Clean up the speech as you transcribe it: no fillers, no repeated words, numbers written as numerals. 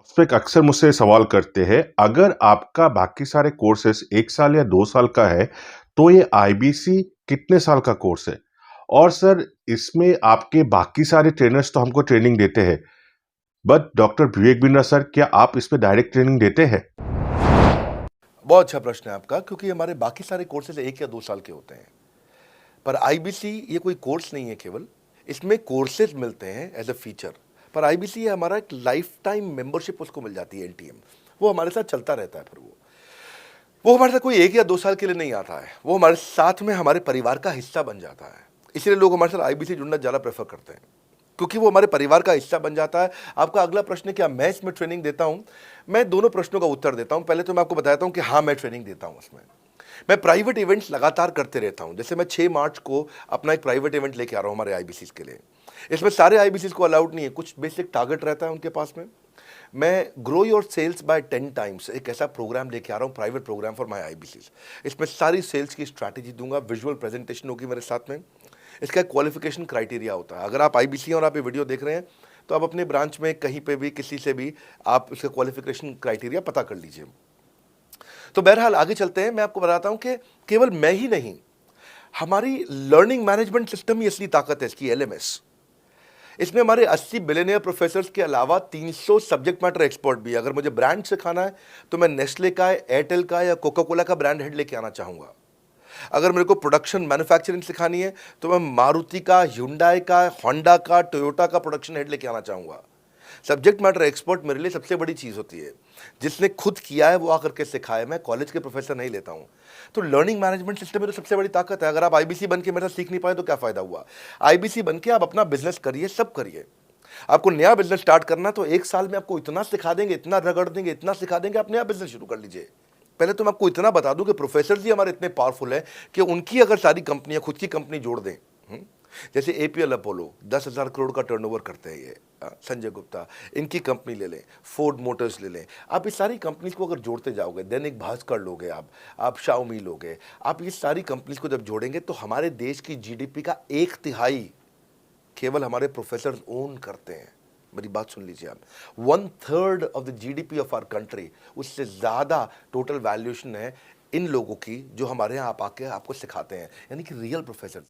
Prospect अक्सर मुझसे सवाल करते हैं, अगर आपका बाकी सारे कोर्सेस 1 साल या 2 साल का है, तो ये आईबीसी कितने साल का कोर्स है? और सर इसमें आपके बाकी सारे ट्रेनर्स तो हमको ट्रेनिंग देते हैं, but doctor Vivek Bindra sir क्या आप इसमें डायरेक्ट ट्रेनिंग देते हैं? बहुत अच्छा प्रश्न है आपका, क्योंकि हमारे बाकी सारे कोर्सेज 1 या 2 साल के होते हैं। पर आईबीसी ये कोई कोर्स नहीं है केवल, इसमें कोर्सेज मिलते हैं एज अ फीचर। पर आईबीसी ये हमारा एक लाइफ टाइम मेंबरशिप उसको मिल जाती है, एलटीएम। वो हमारे साथ चलता रहता है। फिर वो हमारे साथ कोई 1 या 2 साल के लिए नहीं आता है, वो हमारे साथ में हमारे परिवार का हिस्सा बन जाता है। इसलिए लोग हमारे साथ आईबीसी जुड़ना ज़्यादा प्रेफर करते हैं, क्योंकि वो हमारे परिवार का हिस्सा बन जाता है। आपका अगला प्रश्न है, क्या मैं इसमें ट्रेनिंग देता हूं? मैं दोनों प्रश्नों का उत्तर देता हूं। पहले तो मैं आपको बताता हूं कि हाँ, मैं ट्रेनिंग देता हूं इसमें। मैं प्राइवेट इवेंट्स लगातार करते रहता हूं। जैसे मैं 6 मार्च को अपना एक प्राइवेट इवेंट लेके आ रहा हूं हमारे आईबीसी के लिए। इसमें सारे आईबीसी को अलाउड नहीं है, कुछ बेसिक टारगेट रहता है उनके पास में। मैं grow your sales by 10 times एक ऐसा प्रोग्राम लेके आ रहा हूँ, private program for my IBC. इसमें सारी सेल्स की स्ट्रैटेजी दूंगा, विजुअल प्रेजेंटेशन होगी मेरे साथ में। इसका एक क्वालिफिकेशन क्राइटेरिया होता है। अगर आप आईबीसी और आप ये वीडियो देख रहे हैं, तो आप अपने ब्रांच में कहीं पे भी किसी से भी आप इसका क्वालिफिकेशन क्राइटेरिया पता कर लीजिए। तो बहरहाल आगे चलते हैं। मैं आपको बताता हूं कि केवल मैं ही नहीं, हमारी लर्निंग मैनेजमेंट सिस्टम ही असली ताकत है इसकी, एलएमएस। इसमें हमारे 80 बिलियनियर प्रोफेसर्स के अलावा 300 सब्जेक्ट मैटर एक्सपर्ट भी है। अगर मुझे ब्रांड सिखाना है, तो मैं नेस्ले का, एयरटेल का या कोका कोला का ब्रांड हेड लेके आना चाहूंगा। अगर मेरे को प्रोडक्शन मैन्युफैक्चरिंग सिखानी है, तो मैं मारुति का, ह्युंडई का, होंडा का, टोयोटा का प्रोडक्शन हेड लेके आना चाहूंगा। सब्जेक्ट मैटर एक्सपर्ट मेरे लिए सबसे बड़ी चीज़ होती है। जिसने खुद किया है वो आकर के सिखाए। मैं कॉलेज के प्रोफेसर नहीं लेता हूं। तो लर्निंग मैनेजमेंट सिस्टम में तो सबसे बड़ी ताकत है। अगर आप आईबीसी बन के मेरे साथ सीख नहीं पाए तो क्या फायदा हुआ? आईबीसी बन के आप अपना बिजनेस करिए, सब करिए। आपको नया बिजनेस स्टार्ट करना, तो 1 साल में आपको इतना सिखा देंगे, इतना रगड़ देंगे, इतना सिखा देंगे, आप नया बिजनेस शुरू कर लीजिए। पहले तो मैं आपको इतना बता दूं कि प्रोफेसर जी हमारे इतने पावरफुल हैं कि उनकी अगर सारी कंपनियां खुद की कंपनी जोड़ दें, जैसे एपीएल अपोलो 10,000 करोड़ का टर्नओवर करते हैं ये, संजय गुप्ता, इनकी कंपनी ले लें, फोर्ड मोटर्स ले लें। आप इस सारी कंपनीज को अगर जोड़ते जाओगे, दैनिक भास्कर लोगे, आप शाओमी लोगे, आप ये सारी कंपनीज को जब जोड़ेंगे, तो हमारे देश की जीडीपी का 1/3 केवल हमारे प्रोफेसर ओन करते हैं। मेरी बात सुन लीजिए आप, 1/3 of the GDP of our country, उससे ज्यादा टोटल वैल्यूएशन है इन लोगों की, जो हमारे यहाँ आप आके आपको सिखाते हैं, यानी कि रियल प्रोफेसर।